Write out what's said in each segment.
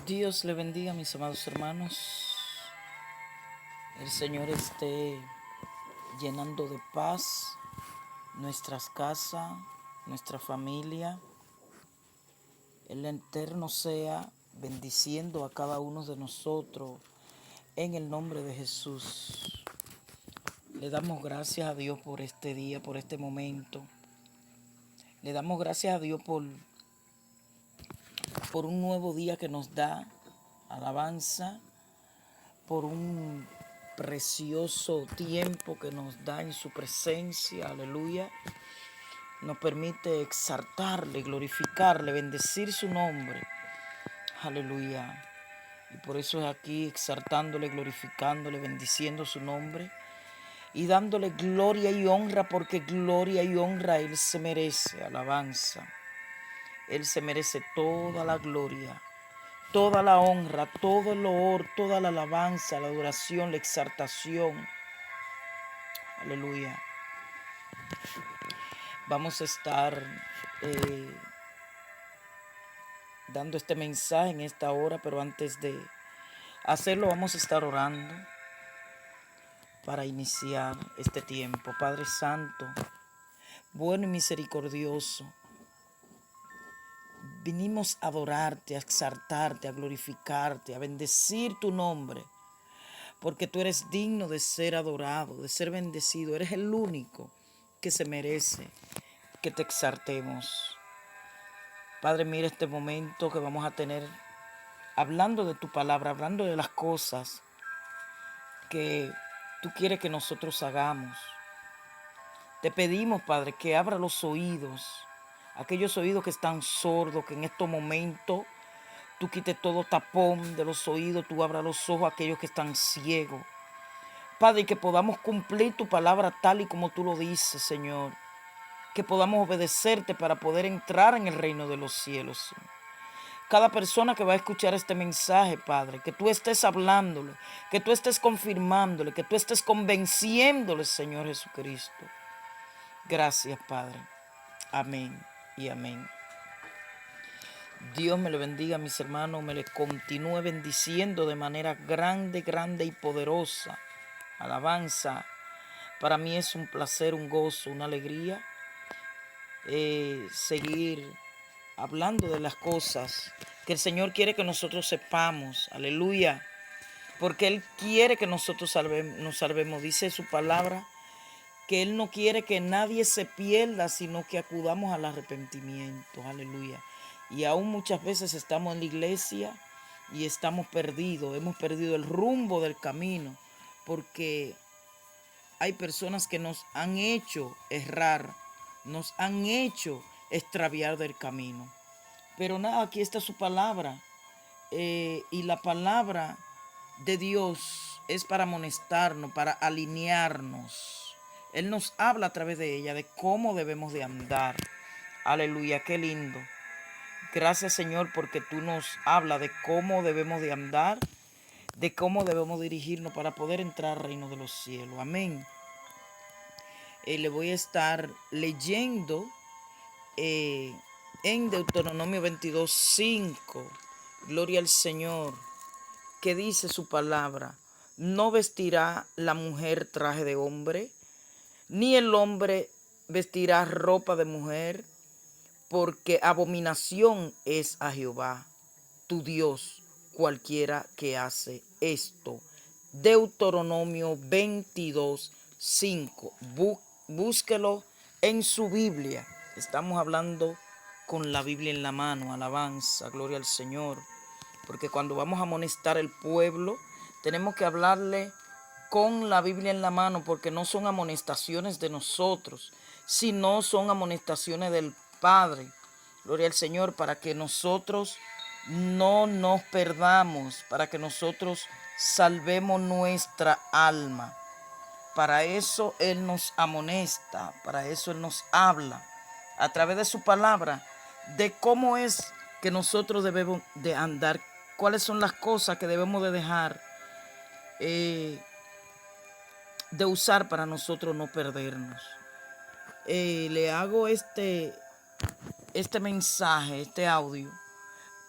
Dios le bendiga, mis amados hermanos. El Señor esté llenando de paz nuestras casas, nuestra familia. El Eterno sea bendiciendo a cada uno de nosotros en el nombre de Jesús. Le damos gracias a Dios por este día, por este momento. Le damos gracias a Dios por un nuevo día que nos da. Alabanza por un precioso tiempo que nos da en su presencia, aleluya. Nos permite exaltarle, glorificarle, bendecir su nombre, aleluya. Y por eso es aquí exaltándole, glorificándole, bendiciendo su nombre y dándole gloria y honra, porque gloria y honra Él se merece, alabanza. Él se merece toda la gloria, toda la honra, todo el honor, toda la alabanza, la adoración, la exaltación. Aleluya. Vamos a estar dando este mensaje en esta hora, pero antes de hacerlo vamos a estar orando para iniciar este tiempo. Padre Santo, bueno y misericordioso, vinimos a adorarte, a exaltarte, a glorificarte, a bendecir tu nombre, porque tú eres digno de ser adorado, de ser bendecido. Eres el único que se merece que te exaltemos. Padre, mira este momento que vamos a tener hablando de tu palabra, hablando de las cosas que tú quieres que nosotros hagamos. Te pedimos, Padre, que abra los oídos, aquellos oídos que están sordos, que en estos momentos tú quites todo tapón de los oídos, tú abras los ojos a aquellos que están ciegos. Padre, y que podamos cumplir tu palabra tal y como tú lo dices, Señor. Que podamos obedecerte para poder entrar en el reino de los cielos. Cada persona que va a escuchar este mensaje, Padre, que tú estés hablándole, que tú estés confirmándole, que tú estés convenciéndole, Señor Jesucristo. Gracias, Padre. Amén y amén. Dios me le bendiga, mis hermanos, me le continúe bendiciendo de manera grande, grande y poderosa. Alabanza. Para mí es un placer, un gozo, una alegría seguir hablando de las cosas que el Señor quiere que nosotros sepamos. Aleluya. Porque Él quiere que nosotros nos salvemos. Dice su palabra que Él no quiere que nadie se pierda, sino que acudamos al arrepentimiento. Aleluya. Y aún muchas veces estamos en la iglesia y estamos perdidos. Hemos perdido el rumbo del camino. Porque hay personas que nos han hecho errar, nos han hecho extraviar del camino. Pero nada, aquí está su palabra. Y la palabra de Dios es para amonestarnos, para alinearnos. Él nos habla a través de ella de cómo debemos de andar. Aleluya, qué lindo. Gracias, Señor, porque tú nos hablas de cómo debemos de andar, de cómo debemos dirigirnos para poder entrar al reino de los cielos. Amén. Le voy a estar leyendo en Deuteronomio 22:5. Gloria al Señor. Que dice su palabra: no vestirá la mujer traje de hombre, ni el hombre vestirá ropa de mujer, porque abominación es a Jehová, tu Dios, cualquiera que hace esto. Deuteronomio 22:5. Búsquelo en su Biblia. Estamos hablando con la Biblia en la mano. Alabanza, gloria al Señor. Porque cuando vamos a amonestar el pueblo, tenemos que hablarle con la Biblia en la mano, porque no son amonestaciones de nosotros, sino son amonestaciones del Padre. Gloria al Señor, para que nosotros no nos perdamos, para que nosotros salvemos nuestra alma. Para eso Él nos amonesta, para eso Él nos habla a través de su palabra, de cómo es que nosotros debemos de andar, cuáles son las cosas que debemos de dejar de usar para nosotros no perdernos. Le hago este mensaje, este audio,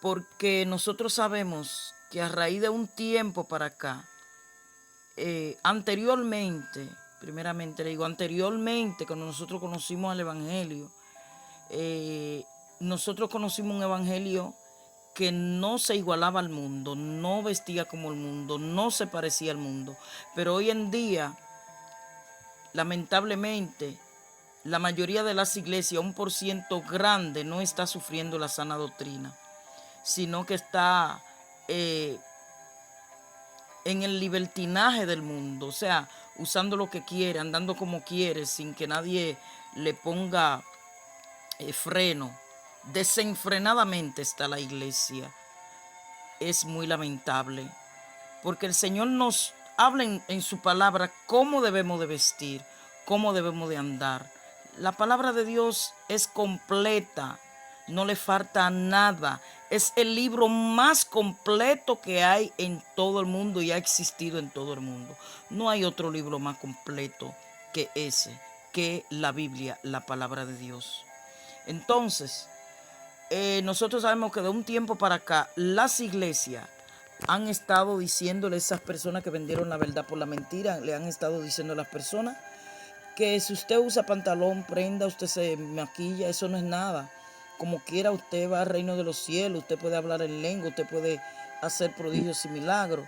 porque nosotros sabemos que a raíz de un tiempo para acá, anteriormente, primeramente le digo, anteriormente, cuando nosotros conocimos al Evangelio, nosotros conocimos un evangelio que no se igualaba al mundo, no vestía como el mundo, no se parecía al mundo. Pero hoy en día, lamentablemente, la mayoría de las iglesias, 1% grande, no está sufriendo la sana doctrina, sino que está en el libertinaje del mundo, o sea, usando lo que quiere, andando como quiere, sin que nadie le ponga freno. Desenfrenadamente está la iglesia. Es muy lamentable, porque el Señor nos habla en su palabra cómo debemos de vestir, cómo debemos de andar. La palabra de Dios es completa, no le falta nada. Es el libro más completo que hay en todo el mundo y ha existido en todo el mundo. No hay otro libro más completo que ese, que la Biblia, la palabra de Dios. Entonces, nosotros sabemos que de un tiempo para acá las iglesias han estado diciéndole a esas personas que vendieron la verdad por la mentira, le han estado diciendo a las personas que si usted usa pantalón, prenda, usted se maquilla, eso no es nada. Como quiera usted va al reino de los cielos, usted puede hablar en lengua, usted puede hacer prodigios y milagros.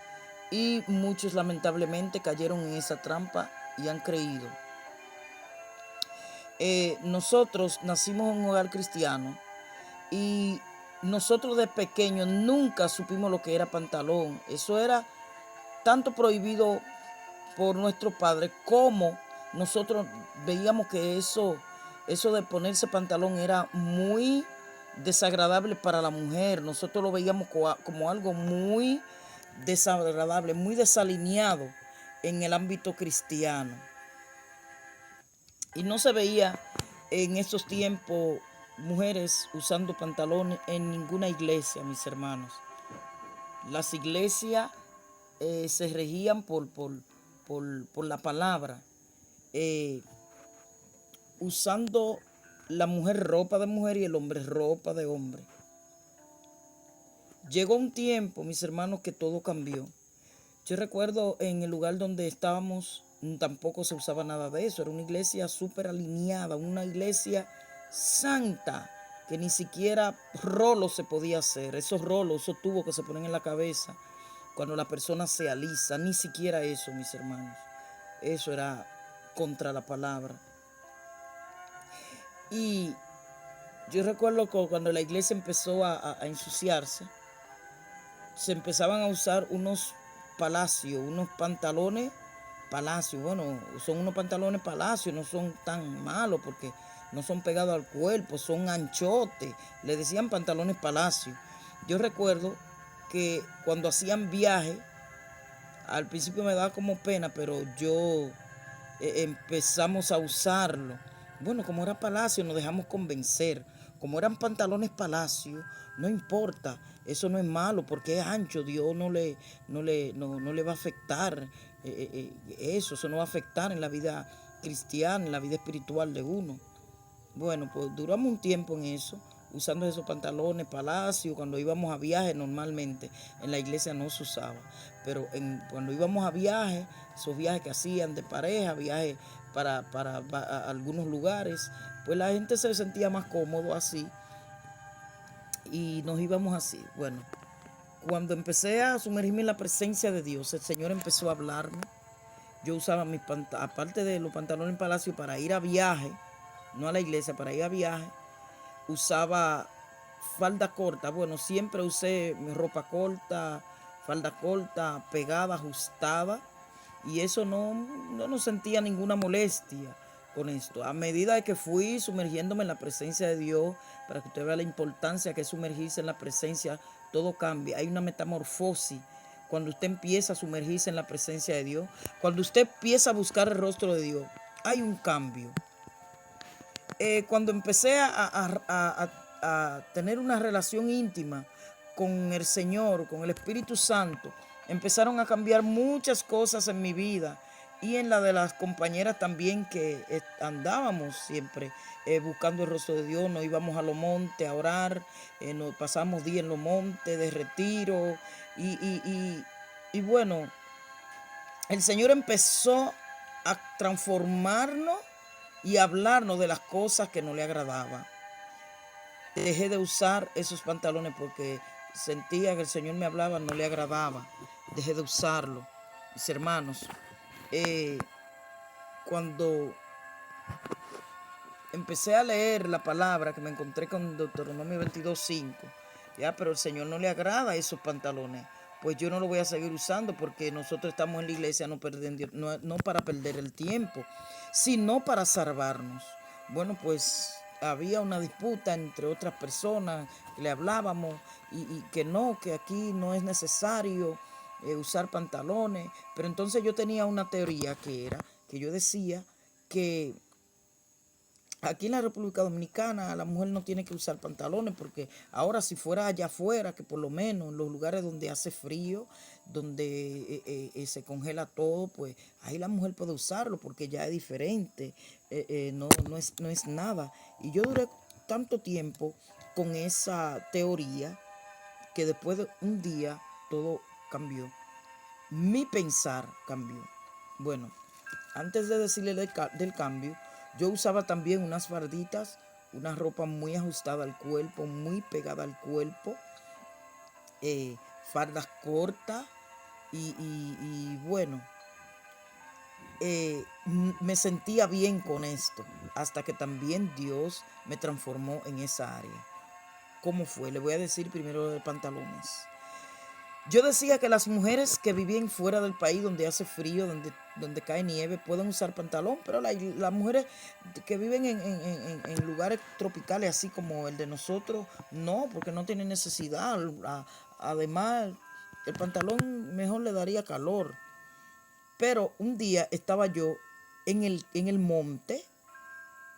Y muchos lamentablemente cayeron en esa trampa y han creído. Nosotros nacimos en un hogar cristiano y nosotros de pequeños nunca supimos lo que era pantalón. Eso era tanto prohibido por nuestros padres como nosotros veíamos que eso de ponerse pantalón era muy desagradable para la mujer. Nosotros lo veíamos como algo muy desagradable, muy desalineado en el ámbito cristiano. Y no se veía en esos tiempos mujeres usando pantalones en ninguna iglesia, mis hermanos. Las iglesias se regían por la palabra, usando la mujer ropa de mujer y el hombre ropa de hombre. Llegó un tiempo, mis hermanos, que todo cambió. Yo recuerdo en el lugar donde estábamos, tampoco se usaba nada de eso. Era una iglesia súper alineada, una iglesia santa, que ni siquiera rolos se podía hacer. Esos rolos, esos tubos que se ponen en la cabeza cuando la persona se alisa, ni siquiera eso, mis hermanos. Eso era contra la palabra. Y yo recuerdo que cuando la iglesia empezó a ensuciarse, se empezaban a usar unos palacios, unos pantalones palacios. Bueno, son unos pantalones palacios, no son tan malos porque no son pegados al cuerpo, son anchotes. Le decían pantalones palacios. Yo recuerdo que cuando hacían viaje, al principio me daba como pena, pero yo empezamos a usarlo. Bueno, como era palacio, nos dejamos convencer. Como eran pantalones palacio, no importa, eso no es malo porque es ancho, Dios no le va a afectar eso no va a afectar en la vida cristiana, en la vida espiritual de uno. Bueno, pues duramos un tiempo en eso, usando esos pantalones palacio. Cuando íbamos a viaje, normalmente en la iglesia no se usaba, pero cuando íbamos a viaje, esos viajes que hacían de pareja, viajes para algunos lugares, pues la gente se sentía más cómodo así y nos íbamos así. Bueno, cuando empecé a sumergirme en la presencia de Dios, el Señor empezó a hablarme. Yo usaba mis aparte de los pantalones en palacio para ir a viaje, no a la iglesia, para ir a viaje, usaba falda corta. Bueno, siempre usé mi ropa corta, falda corta, pegada, ajustada, y eso no sentía ninguna molestia con esto. A medida de que fui sumergiéndome en la presencia de Dios, para que usted vea la importancia que es sumergirse en la presencia, todo cambia. Hay una metamorfosis cuando usted empieza a sumergirse en la presencia de Dios, cuando usted empieza a buscar el rostro de Dios, hay un cambio. Cuando empecé a tener una relación íntima con el Señor, con el Espíritu Santo, empezaron a cambiar muchas cosas en mi vida y en la de las compañeras también que andábamos siempre buscando el rostro de Dios. Nos íbamos a los montes a orar, nos pasamos días en los montes de retiro y bueno, el Señor empezó a transformarnos y a hablarnos de las cosas que no le agradaban. Dejé de usar esos pantalones porque sentía que el Señor me hablaba, no le agradaba. Dejé de usarlo. Mis hermanos, cuando empecé a leer la palabra, que me encontré con Deuteronomio 22:5, ya, pero el Señor no le agrada esos pantalones, pues yo no lo voy a seguir usando porque nosotros estamos en la iglesia no para perder el tiempo, sino para salvarnos. Bueno, pues había una disputa entre otras personas, que le hablábamos y que no, que aquí no es necesario usar pantalones, pero entonces yo tenía una teoría que era, que yo decía que aquí en la República Dominicana la mujer no tiene que usar pantalones porque ahora si fuera allá afuera, que por lo menos en los lugares donde hace frío, donde se congela todo, pues ahí la mujer puede usarlo porque ya es diferente, no es nada. Y yo duré tanto tiempo con esa teoría que después de un día todo cambió. Mi pensar cambió. Bueno, antes de decirle del cambio, yo usaba también unas farditas, una ropa muy ajustada al cuerpo, muy pegada al cuerpo, fardas cortas y bueno, me sentía bien con esto, hasta que también Dios me transformó en esa área. ¿Cómo fue? Le voy a decir primero de pantalones. Yo decía que las mujeres que viven fuera del país donde hace frío, donde cae nieve, pueden usar pantalón, pero las mujeres que viven en lugares tropicales, así como el de nosotros, no, porque no tienen necesidad. Además, el pantalón mejor le daría calor. Pero un día estaba yo en el monte,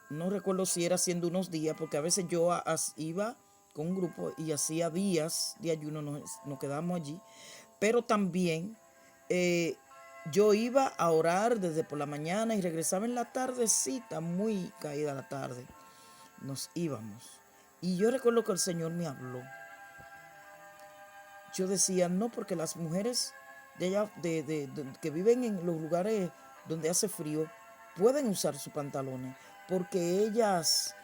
no recuerdo si era haciendo unos días, porque a veces yo iba con un grupo y hacía días de ayuno, nos quedábamos allí, pero también yo iba a orar desde por la mañana y regresaba en la tardecita, muy caída la tarde, nos íbamos. Y yo recuerdo que el Señor me habló. Yo decía, no, porque las mujeres de allá, que viven en los lugares donde hace frío, pueden usar sus pantalones, porque ellas,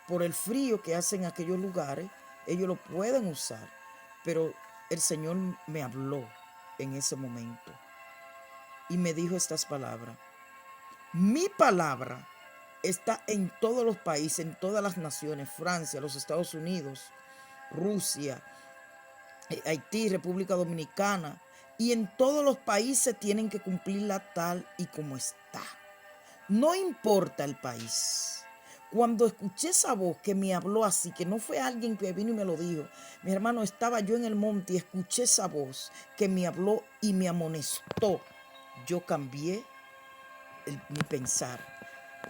por el frío que hacen en aquellos lugares, ellos lo pueden usar. Pero el Señor me habló en ese momento y me dijo estas palabras. Mi palabra está en todos los países, en todas las naciones, Francia, los Estados Unidos, Rusia, Haití, República Dominicana, y en todos los países tienen que cumplirla tal y como está. No importa el país. Cuando escuché esa voz que me habló así, que no fue alguien que vino y me lo dijo, mi hermano, estaba yo en el monte y escuché esa voz que me habló y me amonestó. Yo cambié mi pensar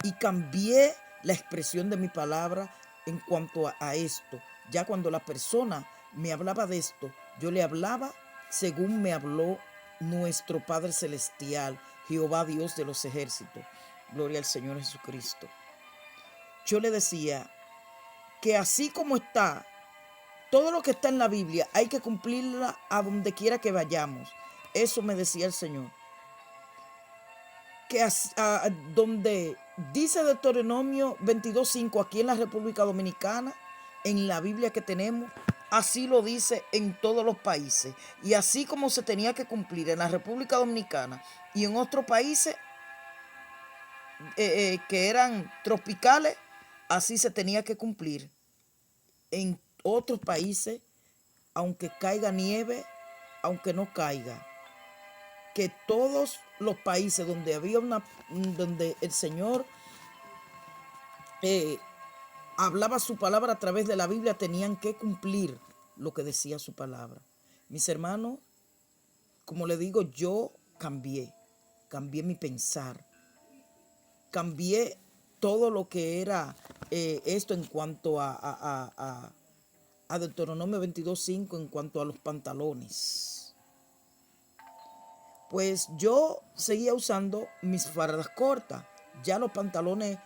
y cambié la expresión de mi palabra en cuanto a esto. Ya cuando la persona me hablaba de esto, yo le hablaba según me habló nuestro Padre Celestial, Jehová Dios de los ejércitos. Gloria al Señor Jesucristo. Yo le decía que así como está, todo lo que está en la Biblia hay que cumplirla a donde quiera que vayamos. Eso me decía el Señor. Que donde dice Deuteronomio 22:5 aquí en la República Dominicana, en la Biblia que tenemos, así lo dice en todos los países. Y así como se tenía que cumplir en la República Dominicana y en otros países que eran tropicales, así se tenía que cumplir en otros países, aunque caiga nieve, aunque no caiga. Que todos los países donde donde el Señor hablaba su palabra a través de la Biblia, tenían que cumplir lo que decía su palabra. Mis hermanos, como le digo, yo cambié mi pensar, cambié todo lo que era esto en cuanto a Deuteronomio 22:5 en cuanto a los pantalones. pues yo seguía usando mis fardas cortas. Ya los pantalones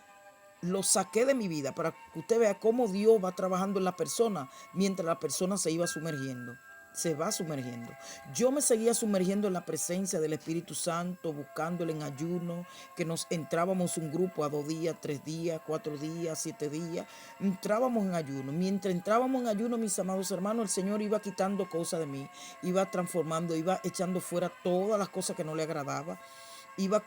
los saqué de mi vida para que usted vea cómo Dios va trabajando en la persona mientras la persona se iba sumergiendo. Se va sumergiendo. Yo me seguía sumergiendo en la presencia del Espíritu Santo, buscándole en ayuno, que nos entrábamos un grupo a 2 días, 3 días, 4 días, 7 días. Entrábamos en ayuno. Mientras entrábamos en ayuno, mis amados hermanos, el Señor iba quitando cosas de mí, iba transformando, iba echando fuera todas las cosas que no le agradaban. Iba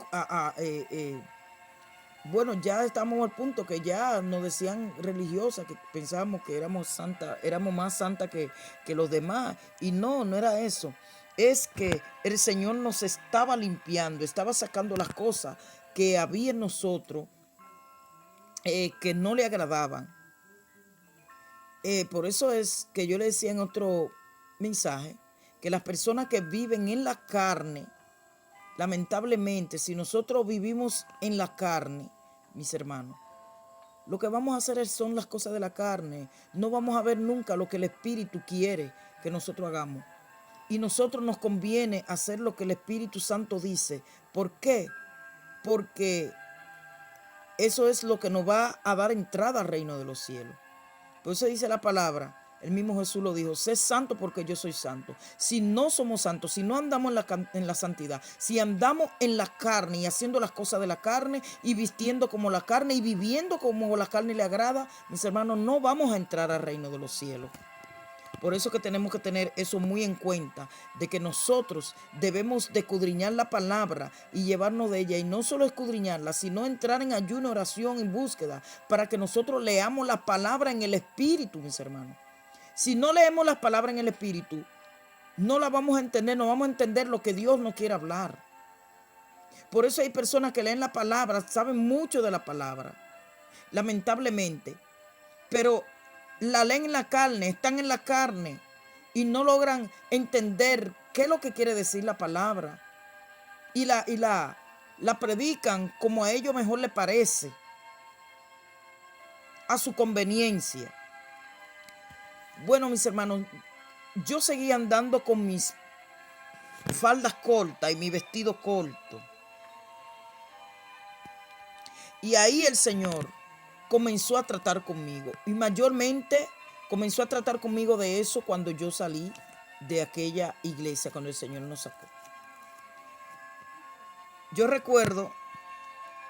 bueno, ya estamos al punto que ya nos decían religiosas, que pensábamos que éramos santa, éramos más santas que los demás. Y no, no era eso. Es que el Señor nos estaba limpiando, estaba sacando las cosas que había en nosotros que no le agradaban. Por eso es que yo le decía en otro mensaje que las personas que viven en la carne, lamentablemente, si nosotros vivimos en la carne, mis hermanos, lo que vamos a hacer son las cosas de la carne. No vamos a ver nunca lo que el Espíritu quiere que nosotros hagamos. Y nosotros nos conviene hacer lo que el Espíritu Santo dice. ¿Por qué? Porque eso es lo que nos va a dar entrada al reino de los cielos. Por eso dice la palabra, el mismo Jesús lo dijo, sé santo porque yo soy santo. Si no somos santos, si no andamos en la santidad, si andamos en la carne y haciendo las cosas de la carne y vistiendo como la carne y viviendo como la carne le agrada, mis hermanos, no vamos a entrar al reino de los cielos. Por eso que tenemos que tener eso muy en cuenta, de que nosotros debemos de escudriñar la palabra y llevarnos de ella, y no solo escudriñarla, sino entrar en ayuno, oración y búsqueda, para que nosotros leamos la palabra en el Espíritu, mis hermanos. Si no leemos las palabras en el Espíritu, no la vamos a entender, no vamos a entender lo que Dios nos quiere hablar. Por eso hay personas que leen la palabra, saben mucho de la palabra, lamentablemente, pero la leen en la carne, están en la carne y no logran entender qué es lo que quiere decir la palabra. Y la predican como a ellos mejor les parece, a su conveniencia. Bueno, mis hermanos, yo seguía andando con mis faldas cortas y mi vestido corto. Y ahí el Señor comenzó a tratar conmigo. Y mayormente comenzó a tratar conmigo de eso cuando yo salí de aquella iglesia, cuando el Señor nos sacó. Yo recuerdo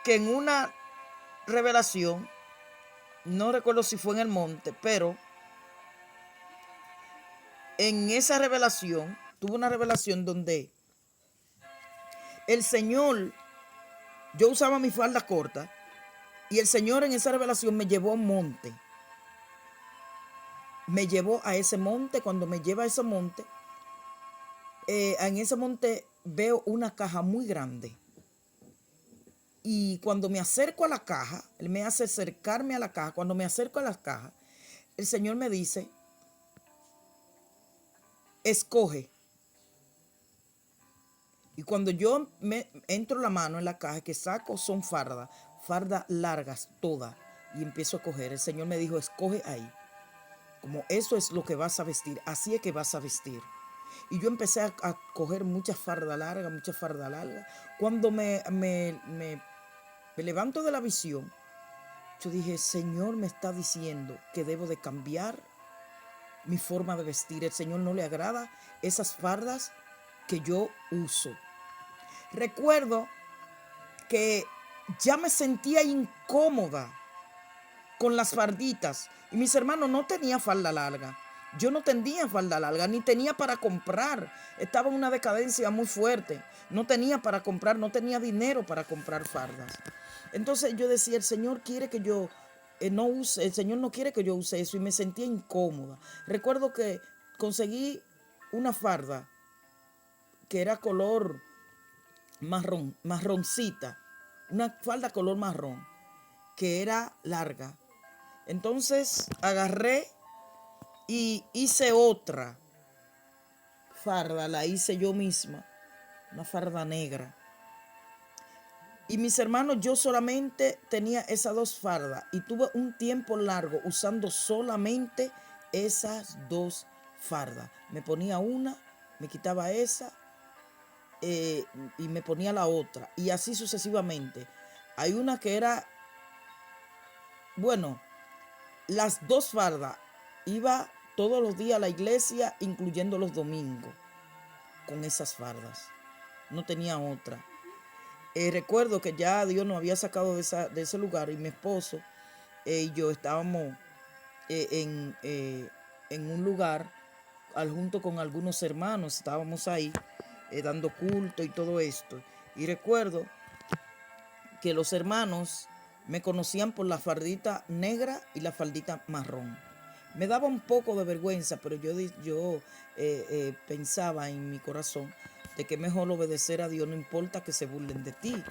que en una revelación, no recuerdo si fue en el monte, pero en esa revelación, tuve una revelación donde el Señor, yo usaba mi falda corta, y el Señor en esa revelación me llevó a un monte. Me llevó a ese monte. Cuando me lleva a ese monte, en ese monte veo una caja muy grande. Y cuando me acerco a la caja, Él me hace acercarme a la caja. Cuando me acerco a la caja, el Señor me dice, escoge. Y cuando yo me entro la mano en la caja, que saco son fardas largas, todas. Y empiezo a coger. El Señor me dijo, escoge ahí. Como eso es lo que vas a vestir, así es que vas a vestir. Y yo empecé a coger muchas fardas largas. Cuando me levanto de la visión, yo dije, Señor me está diciendo que debo de cambiar mi forma de vestir. El Señor no le agrada esas fardas que yo uso. Recuerdo que ya me sentía incómoda con las farditas. Y mis hermanos, no tenía falda larga. Yo no tenía falda larga, ni tenía para comprar. Estaba en una decadencia muy fuerte. No tenía para comprar, no tenía dinero para comprar fardas. Entonces yo decía, el Señor quiere que yo no use, el Señor no quiere que yo use eso. Y me sentía incómoda. Recuerdo que conseguí una farda que era color marroncita. Una falda color marrón, que era larga. Entonces agarré y hice otra farda, la hice yo misma, una farda negra. Y mis hermanos, yo solamente tenía esas 2 fardas y tuve un tiempo largo usando solamente esas 2 fardas. Me ponía una, me quitaba esa eh, y me ponía la otra. Y así sucesivamente. Hay una que era, bueno, las dos fardas. Iba todos los días a la iglesia, incluyendo los domingos, con esas fardas. No tenía otra. Recuerdo que ya Dios nos había sacado de ese lugar y mi esposo y yo estábamos eh, en, eh, en un lugar junto con algunos hermanos, estábamos ahí dando culto y todo esto. Y recuerdo que los hermanos me conocían por la fardita negra y la faldita marrón. Me daba un poco de vergüenza, pero yo pensaba en mi corazón de que mejor obedecer a Dios, no importa que se burlen de ti.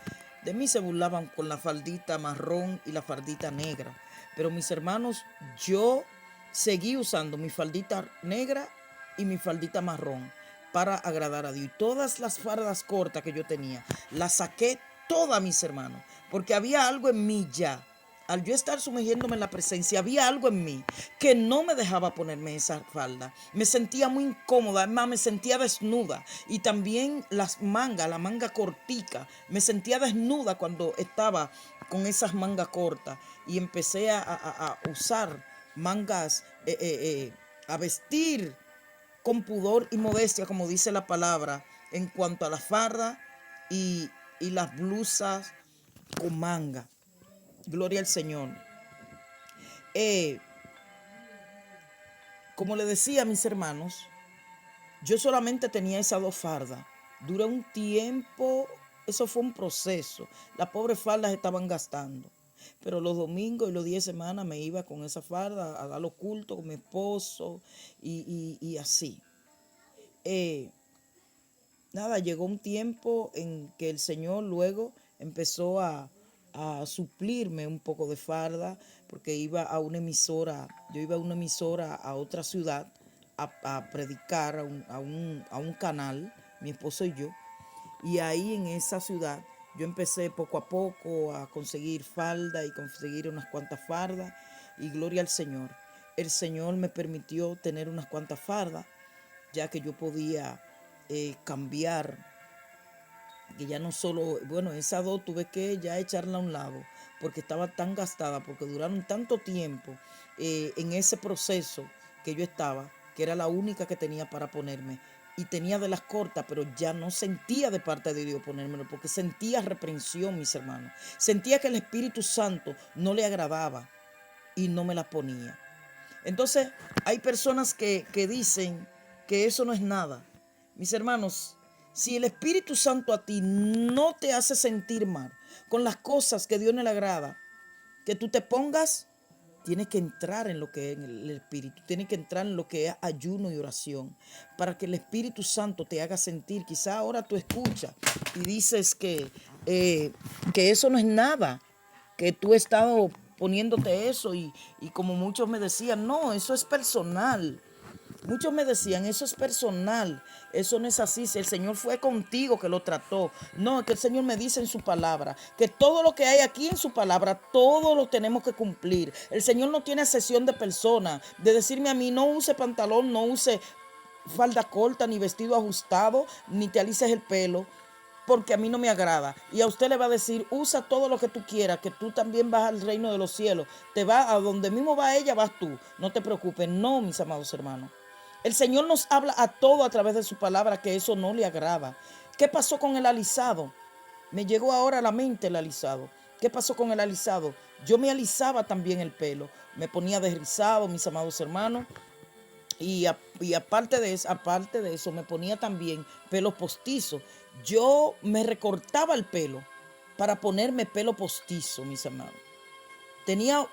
De mí se burlaban con la faldita marrón y la faldita negra. Pero mis hermanos, yo seguí usando mi faldita negra y mi faldita marrón para agradar a Dios. Y todas las fardas cortas que yo tenía, las saqué todas, mis hermanos, porque había algo en mí ya. Al yo estar sumergiéndome en la presencia, había algo en mí que no me dejaba ponerme esa falda. Me sentía muy incómoda, además me sentía desnuda. Y también las mangas, la manga cortica, me sentía desnuda cuando estaba con esas mangas cortas. Y empecé a usar mangas, a vestir con pudor y modestia, como dice la palabra, en cuanto a la farda y, y las blusas con manga. Gloria al Señor. Eh, como le decía a mis hermanos, yo solamente tenía esas dos fardas. Duré un tiempo, eso fue un proceso. Las pobres fardas estaban gastando. Pero los domingos y los 10 semanas me iba con esa farda a dar los cultos con mi esposo y así. Eh, Nada, llegó un tiempo en que el Señor luego empezó a suplirme un poco de farda, porque iba a una emisora, yo iba a una emisora a otra ciudad a predicar a un canal, mi esposo y yo, y ahí en esa ciudad yo empecé poco a poco a conseguir falda y conseguir unas cuantas fardas, y gloria al Señor. El Señor me permitió tener unas cuantas fardas, ya que yo podía cambiar, que ya no solo, bueno, esa dos tuve que ya echarla a un lado, porque estaba tan gastada, porque duraron tanto tiempo en ese proceso que yo estaba, que era la única que tenía para ponerme. Y tenía de las cortas, pero ya no sentía de parte de Dios ponérmelo, porque sentía reprensión, mis hermanos. Sentía que el Espíritu Santo no le agradaba y no me las ponía. Entonces, hay personas que dicen que eso no es nada. Mis hermanos, si el Espíritu Santo a ti no te hace sentir mal con las cosas que Dios no le agrada, que tú te pongas, tienes que entrar en lo que es el Espíritu, tienes que entrar en lo que es ayuno y oración, para que el Espíritu Santo te haga sentir. Quizá ahora tú escuchas y dices que eso no es nada, que tú has estado poniéndote eso y como muchos me decían, no, eso es personal. Muchos me decían, eso es personal, eso no es así, si el Señor fue contigo que lo trató. No, es que el Señor me dice en su palabra, que todo lo que hay aquí en su palabra, todo lo tenemos que cumplir. El Señor no tiene excepción de persona, de decirme a mí, no use pantalón, no use falda corta, ni vestido ajustado, ni te alices el pelo, porque a mí no me agrada. Y a usted le va a decir, usa todo lo que tú quieras, que tú también vas al reino de los cielos. Te va a donde mismo va ella, vas tú. No te preocupes. No, mis amados hermanos. El Señor nos habla a todo a través de su palabra, que eso no le agrada. ¿Qué pasó con el alisado? Me llegó ahora a la mente el alisado. ¿Qué pasó con el alisado? Yo me alisaba también el pelo. Me ponía desrizado, mis amados hermanos. Y aparte de eso, me ponía también pelo postizo. Yo me recortaba el pelo para ponerme pelo postizo, mis hermanos. Tenía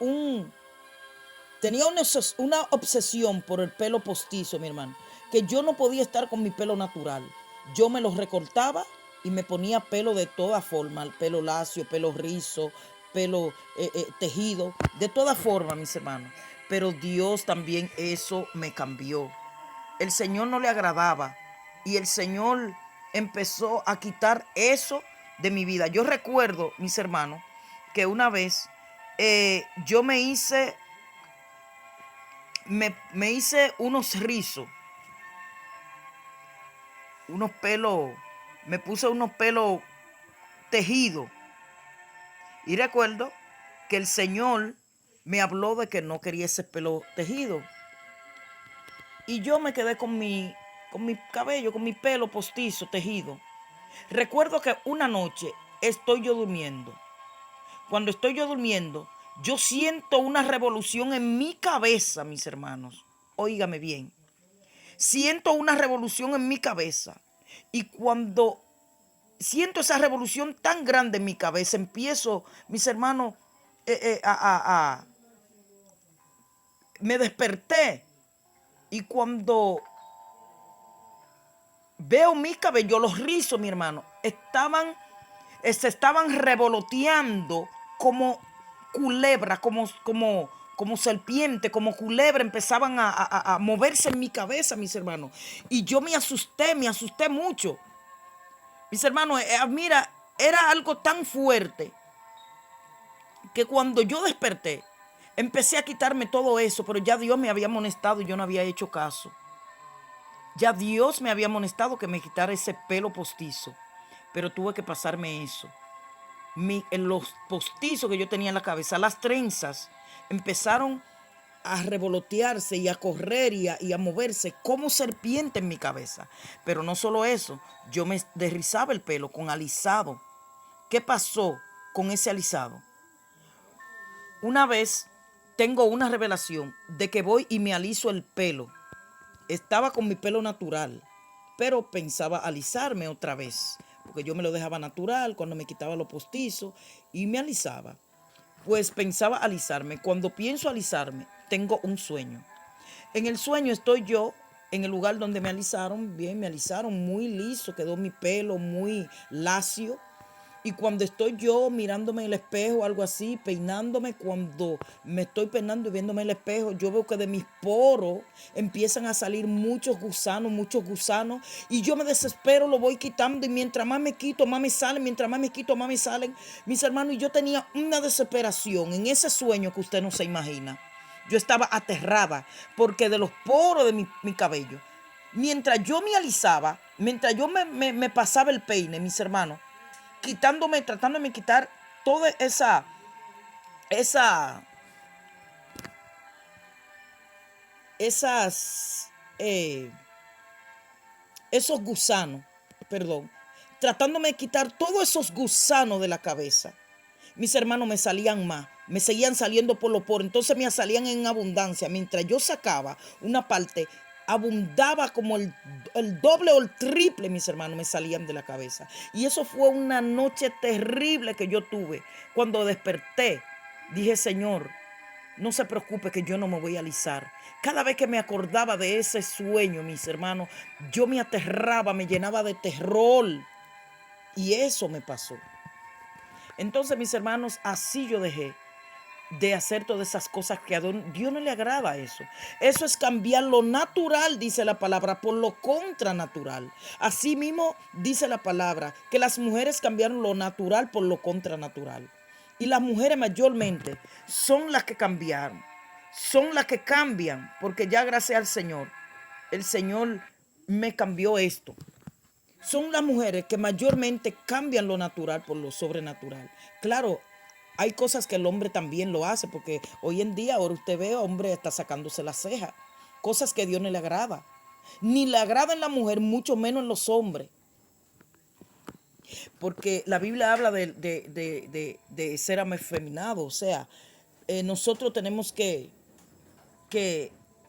una obsesión por el pelo postizo, mi hermano, que yo no podía estar con mi pelo natural. Yo me lo recortaba y me ponía pelo de toda forma, pelo lacio, pelo rizo, pelo tejido, de toda forma, mis hermanos. Pero Dios también eso me cambió. El Señor no le agradaba y el Señor empezó a quitar eso de mi vida. Yo recuerdo, mis hermanos, que una vez yo me hice unos rizos, unos pelos me puse unos pelos tejidos. Y recuerdo que el Señor me habló de que no quería ese pelo tejido. Y yo me quedé con mi cabello, con mi pelo postizo, tejido. Recuerdo que una noche estoy yo durmiendo. Cuando estoy yo durmiendo, yo siento una revolución en mi cabeza, mis hermanos. Óigame bien. Siento una revolución en mi cabeza. Y cuando siento esa revolución tan grande en mi cabeza, empiezo, mis hermanos, me desperté. Y cuando veo mi cabello, los rizos, mi hermano, se estaban revoloteando como culebra, como serpiente, como culebra, empezaban a moverse en mi cabeza, mis hermanos. Y yo me asusté mucho. Mis hermanos, mira, era algo tan fuerte que cuando yo desperté, empecé a quitarme todo eso, pero ya Dios me había amonestado y yo no había hecho caso. Ya Dios me había amonestado que me quitara ese pelo postizo, pero tuve que pasarme eso. En los postizos que yo tenía en la cabeza, las trenzas, empezaron a revolotearse y a correr y a moverse como serpiente en mi cabeza. Pero no solo eso, yo me derrizaba el pelo con alisado. ¿Qué pasó con ese alisado? Una vez tengo una revelación de que voy y me aliso el pelo. Estaba con mi pelo natural, pero pensaba alisarme otra vez, porque yo me lo dejaba natural cuando me quitaba los postizos y me alisaba. Pues pensaba alisarme. Cuando pienso alisarme, tengo un sueño. En el sueño estoy yo en el lugar donde me alisaron. Bien, me alisaron muy liso, quedó mi pelo muy lacio. Y cuando estoy yo mirándome en el espejo o algo así, peinándome, cuando me estoy peinando y viéndome en el espejo, yo veo que de mis poros empiezan a salir muchos gusanos, y yo me desespero, lo voy quitando, y mientras más me quito, más me salen, mientras más me quito, más me salen, mis hermanos, y yo tenía una desesperación en ese sueño que usted no se imagina. Yo estaba aterrada porque de los poros de mi cabello, mientras yo me alisaba, mientras yo me pasaba el peine, mis hermanos, tratándome de quitar toda esa, esas, esos gusanos, perdón, tratándome de quitar todos esos gusanos de la cabeza. Mis hermanos me salían más, me seguían saliendo por los poros, entonces me salían en abundancia. Mientras yo sacaba una parte, abundaba como el doble o el triple, mis hermanos, me salían de la cabeza. Y eso fue una noche terrible que yo tuve. Cuando desperté, dije, Señor, no se preocupe que yo no me voy a alisar. Cada vez que me acordaba de ese sueño, mis hermanos, yo me aterraba, me llenaba de terror. Y eso me pasó. Entonces, mis hermanos, así yo dejé de hacer todas esas cosas que a Dios no le agrada eso. Eso es cambiar lo natural, dice la palabra, por lo contranatural. Así mismo dice la palabra que las mujeres cambiaron lo natural por lo contranatural. Y las mujeres mayormente son las que cambiaron, son las que cambian, porque ya gracias al Señor, el Señor me cambió esto. Son las mujeres que mayormente cambian lo natural por lo sobrenatural. Claro, hay cosas que el hombre también lo hace, porque hoy en día, ahora usted ve, hombre está sacándose la ceja. Cosas que a Dios no le agrada. Ni le agrada en la mujer, mucho menos en los hombres. Porque la Biblia habla de ser afeminado. O sea, nosotros tenemos que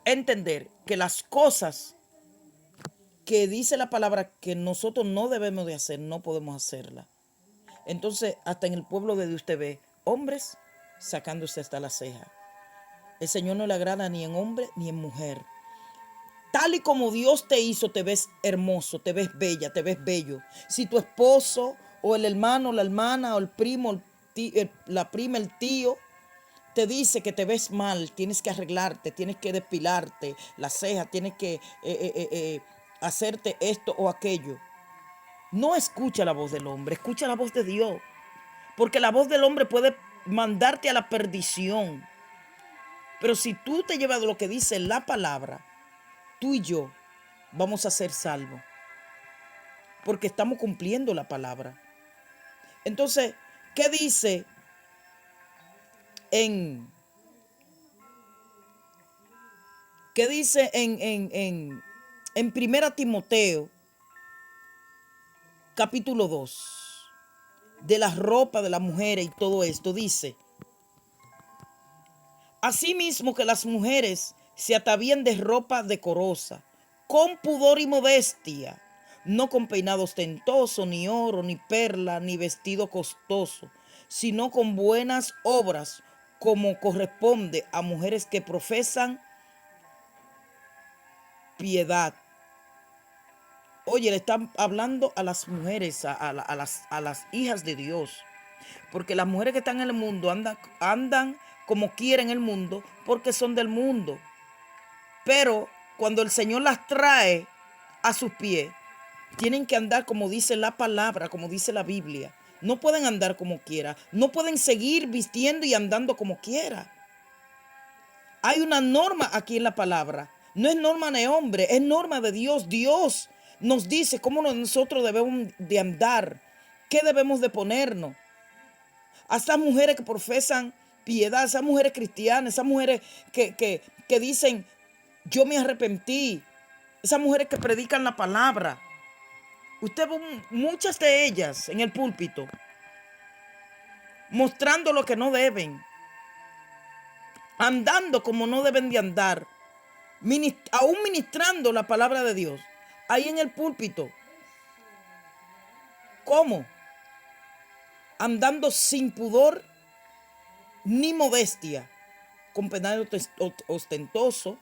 entender que las cosas que dice la palabra que nosotros no debemos de hacer, no podemos hacerla. Entonces, hasta en el pueblo de Dios usted ve hombres sacándose hasta la ceja. El Señor no le agrada ni en hombre ni en mujer. Tal y como Dios te hizo, te ves hermoso, te ves bella, te ves bello. Si tu esposo o el hermano, la hermana o el primo, la prima, el tío, te dice que te ves mal, tienes que arreglarte, tienes que depilarte las cejas, tienes que hacerte esto o aquello. No escucha la voz del hombre, escucha la voz de Dios. Porque la voz del hombre puede mandarte a la perdición. Pero si tú te llevas de lo que dice la palabra, tú y yo vamos a ser salvos. porque estamos cumpliendo la palabra. Entonces, ¿qué dice en en 1 Timoteo capítulo 2 de la ropa de las mujeres y todo esto? Dice: asimismo que las mujeres se atavían de ropa decorosa, con pudor y modestia, no con peinado ostentoso, ni oro, ni perla, ni vestido costoso, sino con buenas obras, como corresponde a mujeres que profesan piedad. Oye, le están hablando a las mujeres, a las hijas de Dios. Porque las mujeres que están en el mundo andan como quieren el mundo, porque son del mundo. Pero cuando el Señor las trae a sus pies, tienen que andar como dice la palabra, como dice la Biblia. No pueden andar como quiera. No pueden seguir vistiendo y andando como quiera. Hay una norma aquí en la palabra. No es norma de hombre, es norma de Dios. Dios nos dice cómo nosotros debemos de andar, qué debemos de ponernos. A esas mujeres que profesan piedad, esas mujeres cristianas, esas mujeres que dicen, yo me arrepentí, esas mujeres que predican la palabra. Usted ve muchas de ellas en el púlpito mostrando lo que no deben, andando como no deben de andar, aún ministrando la palabra de Dios ahí en el púlpito. ¿Cómo? Andando sin pudor ni modestia, con peinado ostentoso,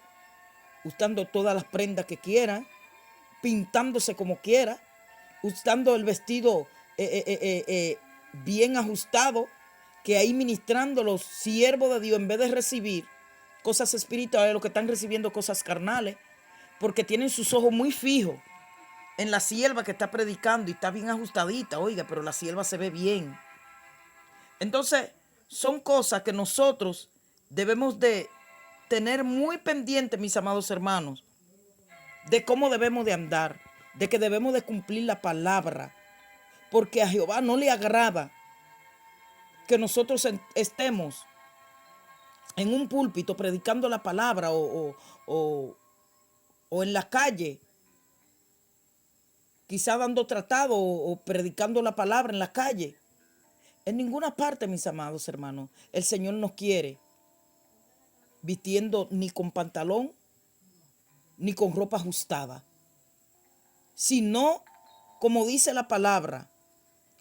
usando todas las prendas que quiera, pintándose como quiera, usando el vestido bien ajustado, que ahí ministrando los siervos de Dios, en vez de recibir cosas espirituales, lo que están recibiendo cosas carnales, porque tienen sus ojos muy fijos en la sierva que está predicando y está bien ajustadita, oiga, pero la sierva se ve bien. Entonces, son cosas que nosotros debemos de tener muy pendientes, mis amados hermanos, de cómo debemos de andar, de que debemos de cumplir la palabra, porque a Jehová no le agrada que nosotros estemos en un púlpito predicando la palabra o en la calle, quizá dando tratado o predicando la palabra en la calle. En ninguna parte, mis amados hermanos, el Señor nos quiere vistiendo ni con pantalón ni con ropa ajustada, sino, como dice la palabra,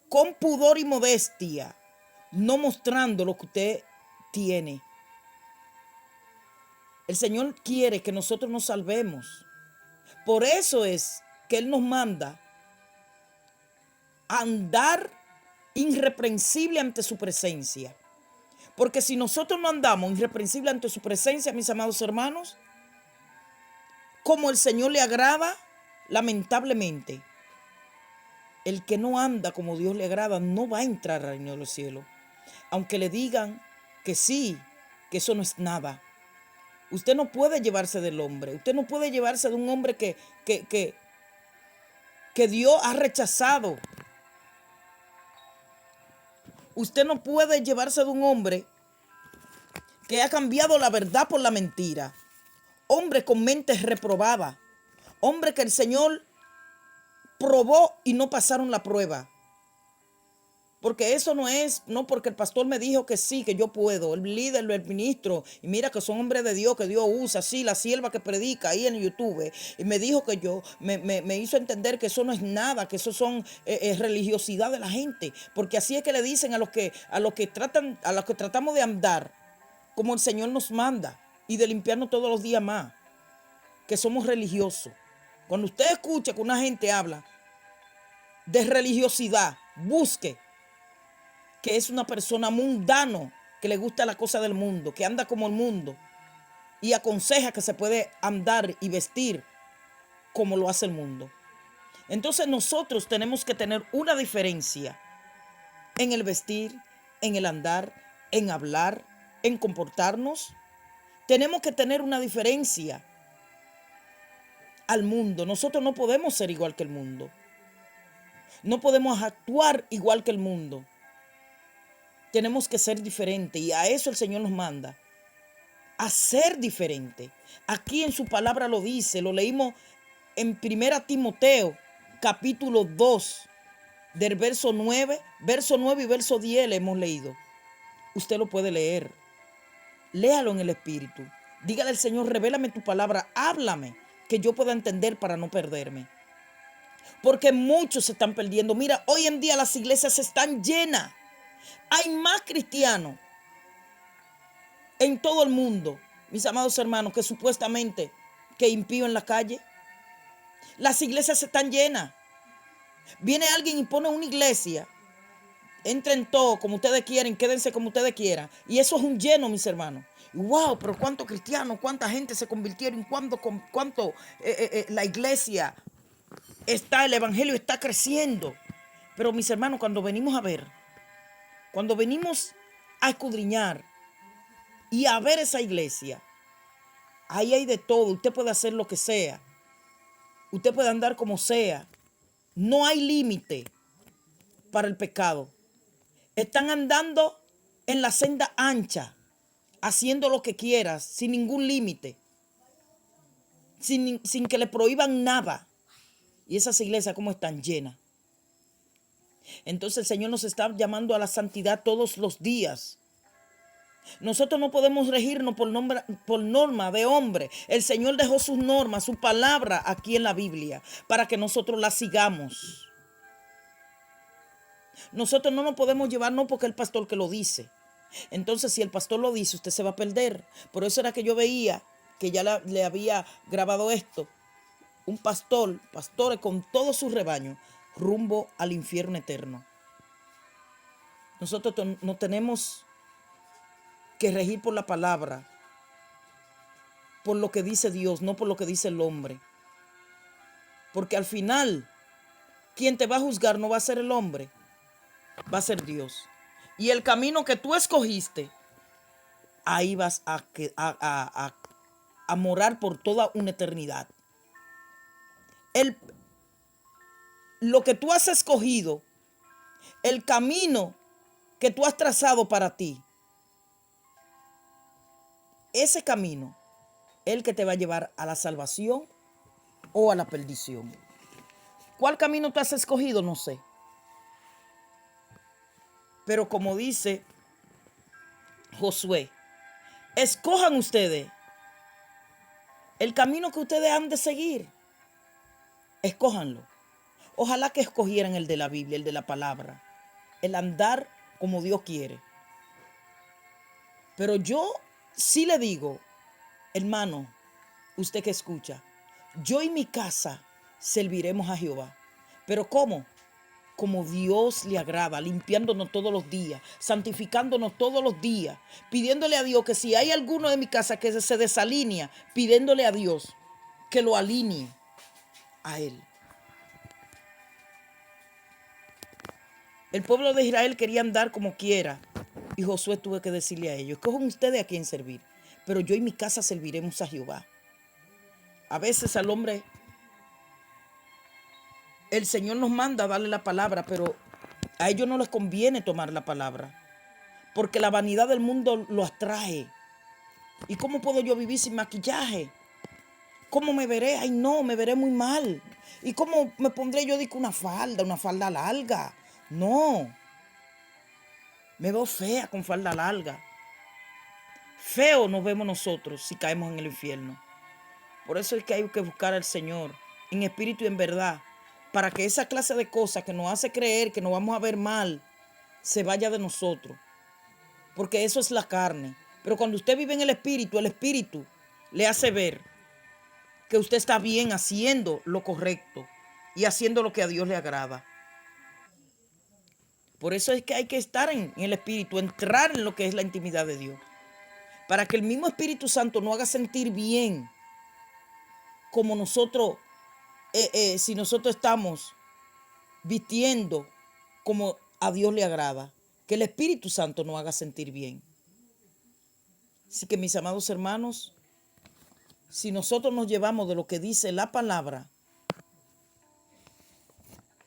con pudor y modestia, no mostrando lo que usted tiene. El Señor quiere que nosotros nos salvemos. Por eso es que Él nos manda a andar irreprensible ante su presencia. Porque si nosotros no andamos irreprensible ante su presencia, mis amados hermanos, como el Señor le agrada, lamentablemente, el que no anda como Dios le agrada no va a entrar al reino de los cielos. Aunque le digan que sí, que eso no es nada. Usted no puede llevarse del hombre. Usted no puede llevarse de un hombre que Dios ha rechazado. Usted no puede llevarse de un hombre que ha cambiado la verdad por la mentira. Hombre con mente reprobada. Hombre que el Señor probó y no pasaron la prueba. Porque eso no es, no porque el pastor me dijo que sí, que yo puedo, el líder, el ministro, y mira que son hombres de Dios, que Dios usa, sí, la sierva que predica ahí en YouTube, y me dijo que yo, me hizo entender que eso no es nada, que eso son religiosidad de la gente, porque así es que le dicen a los que tratamos de andar, como el Señor nos manda, y de limpiarnos todos los días más, que somos religiosos. Cuando usted escucha que una gente habla de religiosidad, busque que es una persona mundano, que le gusta la cosa del mundo, que anda como el mundo y aconseja que se puede andar y vestir como lo hace el mundo. Entonces nosotros tenemos que tener una diferencia en el vestir, en el andar, en hablar, en comportarnos. Tenemos que tener una diferencia al mundo. Nosotros no podemos ser igual que el mundo. No podemos actuar igual que el mundo. Tenemos que ser diferentes y a eso el Señor nos manda. A ser diferente. Aquí en su palabra lo dice, lo leímos en 1 Timoteo, capítulo 2, del verso 9 y verso 10 le hemos leído. Usted lo puede leer. Léalo en el Espíritu. Dígale al Señor, revélame tu palabra, háblame, que yo pueda entender para no perderme. Porque muchos se están perdiendo. Mira, hoy en día las iglesias están llenas. Hay más cristianos en todo el mundo, mis amados hermanos, que supuestamente que impíos en la calle. Las iglesias están llenas. Viene alguien y pone una iglesia. Entren todos como ustedes quieren, quédense como ustedes quieran. Y eso es un lleno, mis hermanos. Y wow, pero cuántos cristianos, cuánta gente se convirtieron, cuánto la iglesia está, el evangelio está creciendo. Pero mis hermanos, cuando venimos a ver, cuando venimos a escudriñar y a ver esa iglesia, ahí hay de todo. Usted puede hacer lo que sea. Usted puede andar como sea. No hay límite para el pecado. Están andando en la senda ancha, haciendo lo que quieras, sin ningún límite, sin que le prohíban nada. Y esas iglesias, ¿cómo están? Llenas. Entonces el Señor nos está llamando a la santidad todos los días. Nosotros no podemos regirnos por norma de hombre. El Señor dejó sus normas, su palabra aquí en la Biblia, para que nosotros la sigamos. Nosotros no nos podemos llevar, no porque el pastor que lo dice. Entonces, si el pastor lo dice, usted se va a perder. Por eso era que yo veía que ya le había grabado esto. Un pastores con todo su rebaño, rumbo al infierno eterno. Nosotros no tenemos que regir por la palabra, por lo que dice Dios, no por lo que dice el hombre. Porque al final, quien te va a juzgar no va a ser el hombre, va a ser Dios. Y el camino que tú escogiste, ahí vas a morar por toda una eternidad. Lo que tú has escogido, el camino que tú has trazado para ti, ese camino es el que te va a llevar a la salvación o a la perdición. ¿Cuál camino tú has escogido? No sé. Pero como dice Josué, escojan ustedes el camino que ustedes han de seguir. Escójanlo. Ojalá que escogieran el de la Biblia, el de la palabra, el andar como Dios quiere. Pero yo sí le digo, hermano, usted que escucha, yo y mi casa serviremos a Jehová. ¿Pero cómo? Como Dios le agrada, limpiándonos todos los días, santificándonos todos los días, pidiéndole a Dios que si hay alguno de mi casa que se desalinea, pidiéndole a Dios que lo alinee a Él. El pueblo de Israel quería andar como quiera y Josué tuvo que decirle a ellos, escojan ustedes a quién servir, pero yo y mi casa serviremos a Jehová. A veces al hombre, el Señor nos manda a darle la palabra, pero a ellos no les conviene tomar la palabra, porque la vanidad del mundo lo atrae. ¿Y cómo puedo yo vivir sin maquillaje? ¿Cómo me veré? Ay, no, me veré muy mal. ¿Y cómo me pondré yo una falda larga? No, me veo fea con falda larga. Feo nos vemos nosotros si caemos en el infierno. Por eso es que hay que buscar al Señor en espíritu y en verdad, para que esa clase de cosas que nos hace creer que nos vamos a ver mal, se vaya de nosotros. Porque eso es la carne. Pero cuando usted vive en el espíritu le hace ver que usted está bien haciendo lo correcto y haciendo lo que a Dios le agrada. Por eso es que hay que estar en el espíritu, entrar en lo que es la intimidad de Dios, para que el mismo Espíritu Santo nos haga sentir bien, como nosotros, si nosotros estamos vistiendo como a Dios le agrada, que el Espíritu Santo nos haga sentir bien. Así que mis amados hermanos, si nosotros nos llevamos de lo que dice la palabra,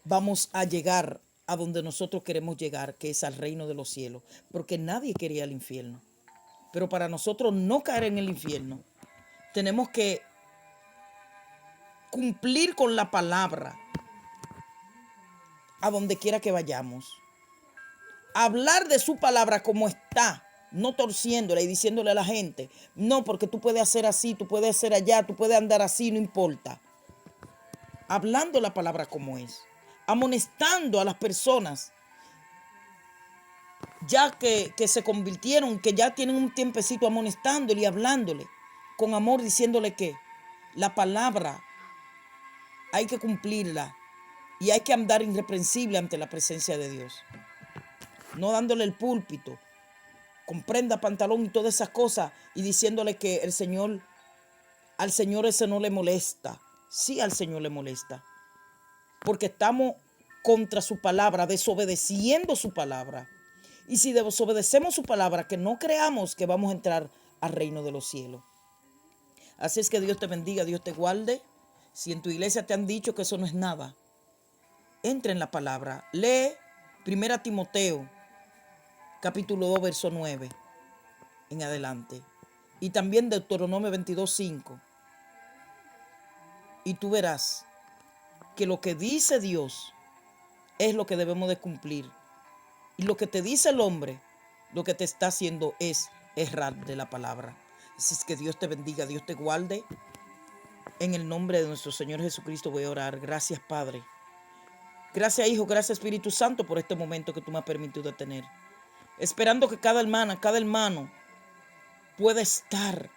vamos a llegar a donde nosotros queremos llegar, que es al reino de los cielos, porque nadie quería el infierno. Pero para nosotros no caer en el infierno, tenemos que cumplir con la palabra a donde quiera que vayamos. Hablar de su palabra como está, no torciéndola y diciéndole a la gente, no, porque tú puedes hacer así, tú puedes hacer allá, tú puedes andar así, no importa. Hablando la palabra como es, amonestando a las personas ya que se convirtieron, que ya tienen un tiempecito amonestándole y hablándole con amor, diciéndole que la palabra hay que cumplirla y hay que andar irreprensible ante la presencia de Dios. No dándole el púlpito, con prenda, pantalón y todas esas cosas y diciéndole que al Señor ese no le molesta. Sí, al Señor le molesta, porque estamos contra su palabra, desobedeciendo su palabra. Y si desobedecemos su palabra, que no creamos que vamos a entrar al reino de los cielos. Así es que Dios te bendiga, Dios te guarde. Si en tu iglesia te han dicho que eso no es nada, entra en la palabra. Lee 1 Timoteo, capítulo 2, verso 9, en adelante. Y también Deuteronomio 22, 5. Y tú verás que lo que dice Dios es lo que debemos de cumplir. Y lo que te dice el hombre, lo que te está haciendo es errar de la palabra. Así es que Dios te bendiga, Dios te guarde. En el nombre de nuestro Señor Jesucristo voy a orar. Gracias, Padre. Gracias, Hijo. Gracias, Espíritu Santo, por este momento que tú me has permitido tener. Esperando que cada hermana, cada hermano pueda estar,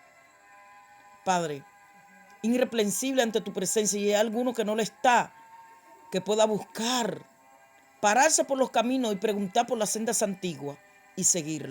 Padre, irreprensible ante tu presencia. Y hay alguno que no lo está, que pueda buscar, pararse por los caminos y preguntar por las sendas antiguas y seguirlo.